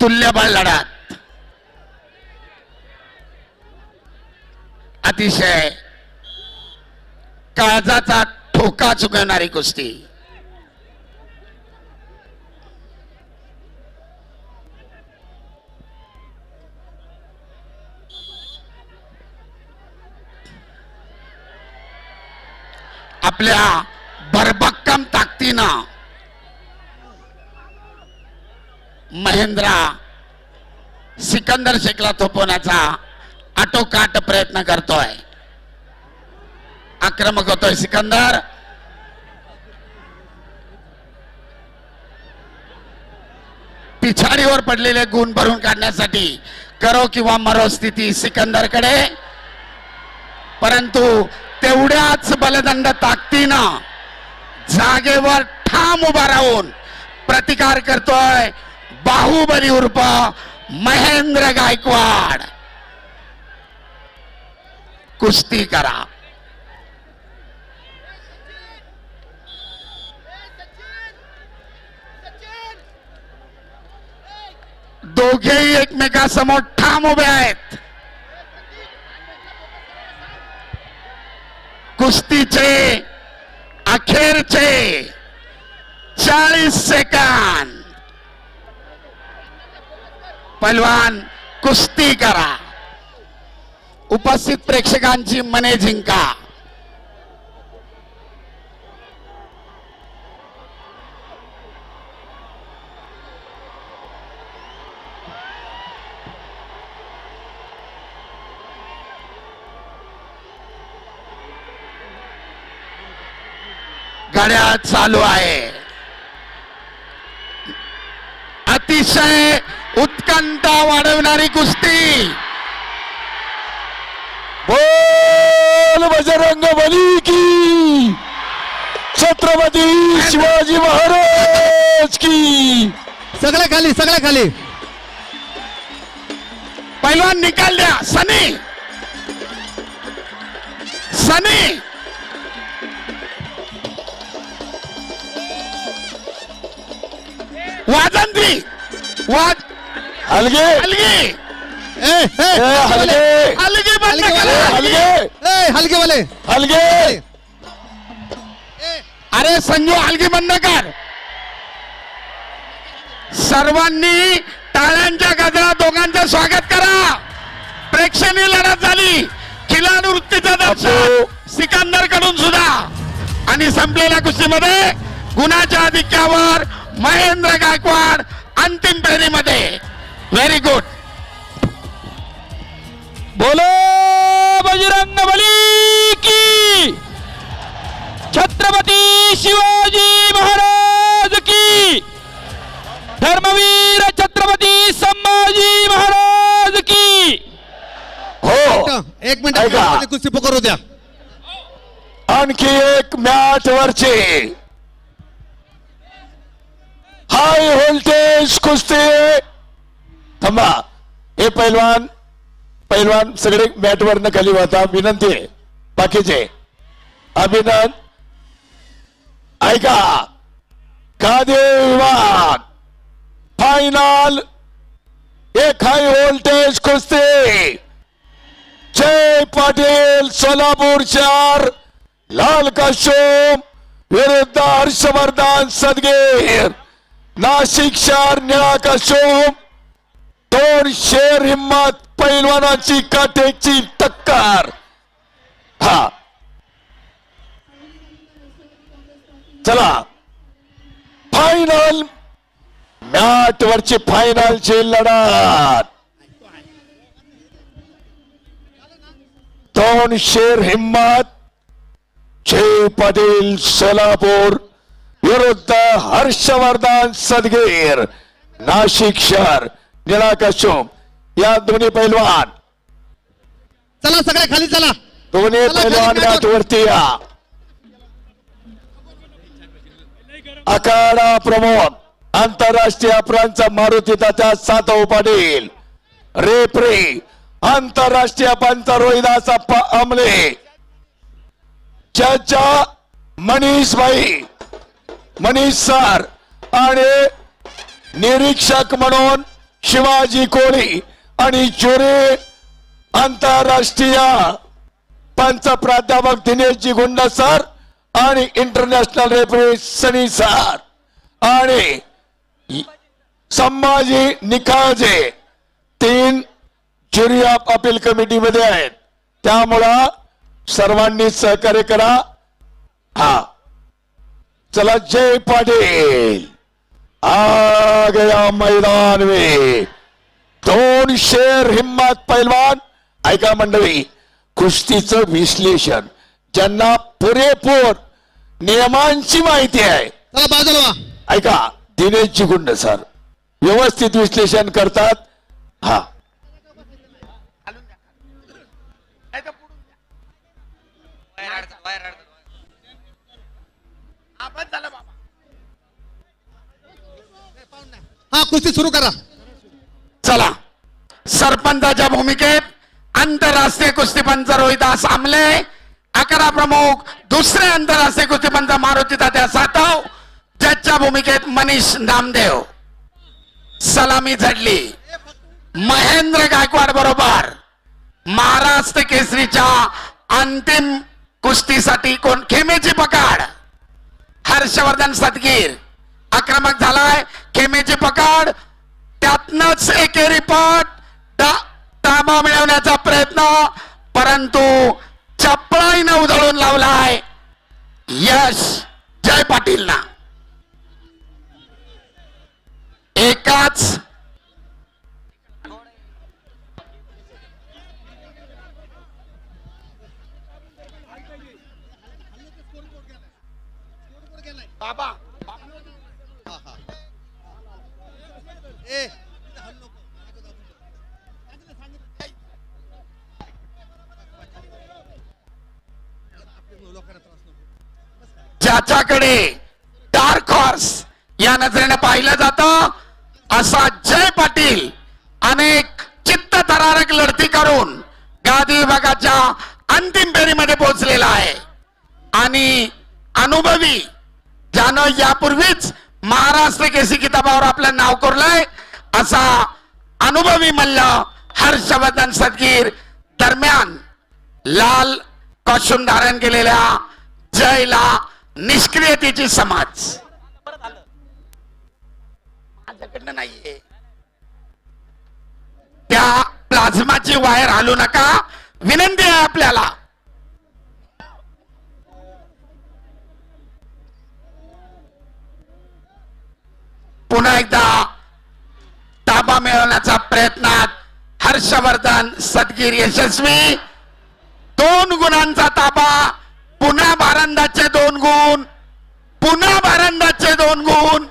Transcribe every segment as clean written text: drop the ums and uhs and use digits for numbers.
तुल्यबळ लढत, अतिशय काळजाचा ठोका चुकवणारी कुस्ती. आपल्या भरभक्कम ताकदीनं महेंद्रा सिकंदर शेखला थोपवण्याचा आटोकाट प्रयत्न करतोय. आक्रमक होतोय सिकंदर. पिछाडीवर पडलेले गुण भरून काढण्यासाठी करो किंवा मरो स्थिती सिकंदरकडे, परंतु तेवढ्याच बलदंड ताकदीनं जागेवर ठाम उभा राहून प्रतिकार करतोय बाहुबली उर्फ महेंद्र गायकवाड. कुस्ती करा. दोघेही एकमेकांसमोर ठाम उभे आहेत. कुस्तीचे अखेरचे 40 सेकंद. पहलवान कुस्ती करा. उपस्थित प्रेक्षकांची मने जिंका. घड्याळ चालू आहे. अतिशय उत्कंठा वाढवणारी कुस्ती. बोल बजरंग बली की, छत्रपती शिवाजी महाराज की. सगळ्या खाली, सगळ्या खाली. पहिलवान निकाल द्या. सनी, सनी वाजंत्री वाज हलगे हलगी हलगे हलगी बंद करा. हलगे हलके वाले हलगे. अरे संजू हलगी बंद कर. सर्वांनी टाळ्यांच्या गजरात दोघांचं स्वागत करा. प्रेक्षणीय लढत झाली. खिलाडू वृत्तीचं दर्शन सिकंदर कडून सुद्धा. आणि संपलेल्या कुस्तीमध्ये गुणाच्या आधिक्यावर महेंद्र गायकवाड अंतिम फेरीमध्ये. Very good. बोलो बजरंग बली की, छत्रपती शिवाजी महाराज की, धर्मवीर छत्रपती संभाजी महाराज की. हो, एक मिनिट ऐका. मध्ये कुस्ती पकरू द्या. आणखी एक मॅच वरचे हाय व्होल्टेज कुस्ती. थांबा. हे पैलवान पैलवान सगळे मॅट वर न खाली होता. विनंती आहे बाकीचे अभिनंदन. ऐका. खादी विभाग फायनल एक हाय व्होल्टेज कुस्ती. जय पाटील सोलापूर 4 लाल काशोम विरुद्ध हर्षवर्धन सदगीर नाशिक 4 निळा काशोम. 2 शेर हिम्मत पैलवानाची काटेची टक्कर. हा चला फायनल मॅट वरची फायनलची लढत. 2 शेर हिम्मत जय पाटील सोलापूर विरुद्ध हर्षवर्धन सदगीर नाशिक शहर निळा काशोम. या दोन्ही पैलवान चला सगळ्या खाली चला. दोन्ही चला, पैलवान खाली मॅट वरती या. अखाडा प्रमुख आंतरराष्ट्रीय अपरांचा मारुती तात्या सातव पाटील. रेफरी आंतरराष्ट्रीय पंच रोहिदास अप्पा आमले. जज मनीष भाई मनीष सर आणि निरीक्षक म्हणून शिवाजी कोळी आणि ज्युरी आंतरराष्ट्रीय पंच प्राध्यापक दिनेशजी गुंड सर आणि इंटरनॅशनल रेफरी सनी सर आणि Sambhaji Nikalje 3 jury of appeal committee मध्ये आहेत. त्यामुळं सर्वांनी सहकार्य करा. हा चला जय पाटील आ गया मैदान में 2 शेर हिम्मत पैलवान. ऐका मंडळी, कुस्तीचं विश्लेषण ज्यांना पुरेपूर नियमांची माहिती आहे, चला बाजूला व्हा. ऐका, दिनेशजी गुंड सर व्यवस्थित विश्लेषण करतात. हा हा कुस्ती सुरू करा. चला, सरपंचाच्या भूमिकेत आंतरराष्ट्रीय कुस्तीपंच रोहिदास आमले, 11 प्रमुख दुसरे आंतरराष्ट्रीय कुस्तीपंच मारुती तात्या सातव, जजच्या भूमिकेत मनीष नामदेव. सलामी झडली महेंद्र गायकवाड बरोबर. महाराष्ट्र केसरीच्या अंतिम कुस्तीसाठी कोण? खेमेची पकड. हर्षवर्धन सदगीर आक्रमक झालाय. खेमेची पकड, त्यातनच एकेरी पट ताबा मिळवण्याचा प्रयत्न, परंतु चपळाईनं उधळून लावलाय यश जय पाटीलना. एकाच बाबा ए ज्याच्याकडे डार्क हॉर्स या नजरेने पाहिलं जातं असा जय पाटील अनेक चित्तथरारक लढती करून गादी विभागाच्या अंतिम फेरीमध्ये पोहोचलेला आहे. आणि अनुभवी ज्यानं यापूर्वीच महाराष्ट्र केसरी किताबावर आपलं नाव कोरलंय असा अनुभवी मल्ल हर्षवर्धन सदगीर दरम्यान लाल कॉस्ट्युम धारण केलेल्या जयला निष्क्रियतेची समज. माझ्याकडनं नाहीये, त्या प्लाझ्माची वायर हलू नका, विनंती आहे आपल्याला. पुन्हा एकदा ताबा मिळवण्याचा प्रयत्नात हर्षवर्धन सदगीर यशस्वी. 2 गुणांचा ताबा, पुन्हा भारंदाचे 2 गुण, पुन्हा भारंदाचे 2 गुण.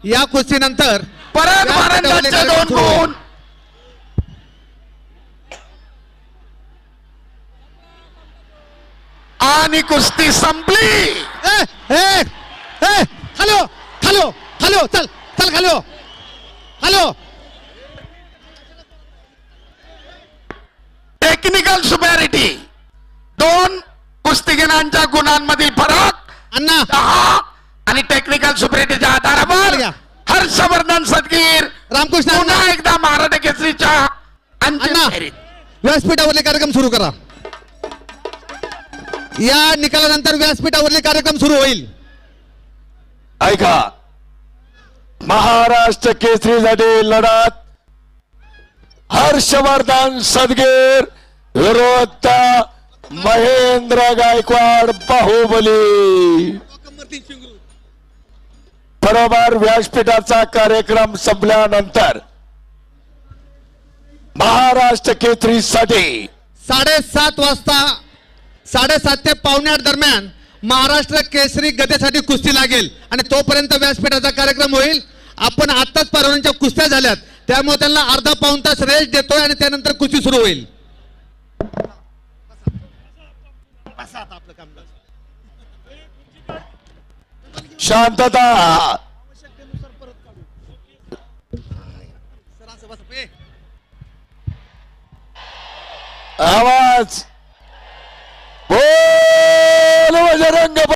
या कुस्तीनंतर परत भारंदाचे 2 गुण. आणि कुस्ती संपली. हॅलो हॅलो हॅलो, चल चल खाली हो. हॅलो, टेक्निकल सुपॅरिटी, 2 कुस्तीगिरांच्या गुणांमधील फरक अण्णा 10 आणि टेक्निकल सुपॅरिटीच्या आधारावर हर्षवर्धन सदगीर रामकृष्ण पुन्हा एकदा महाराष्ट्र केसरीच्या अंतिम अण्णा, फेरीत. व्यासपीठावरले कार्यक्रम सुरू करा. या निकालानंतर व्यासपीठावरले कार्यक्रम सुरू होईल. ऐका, महाराष्ट्र केसरीसाठी लढत हर्षवर्धन सदगीर विरुद्ध महेंद्र गायकवाड बाहुबली. बरोबर व्यासपीठाचा कार्यक्रम संपल्यानंतर महाराष्ट्र केसरीसाठी 7:30 वाजता 7:30 ते 7:45 दरम्यान महाराष्ट्र केसरी गदेसाठी कुस्ती लागेल आणि तोपर्यंत व्यासपीठाचा कार्यक्रम होईल. आपण आताच परवानच्या कुस्त्या झाल्यात, त्यामुळे त्यांना अर्धा पाऊण तास रेस्ट देतोय आणि त्यानंतर कुस्ती सुरू होईल. शांतता. आवाज बोल बजरंग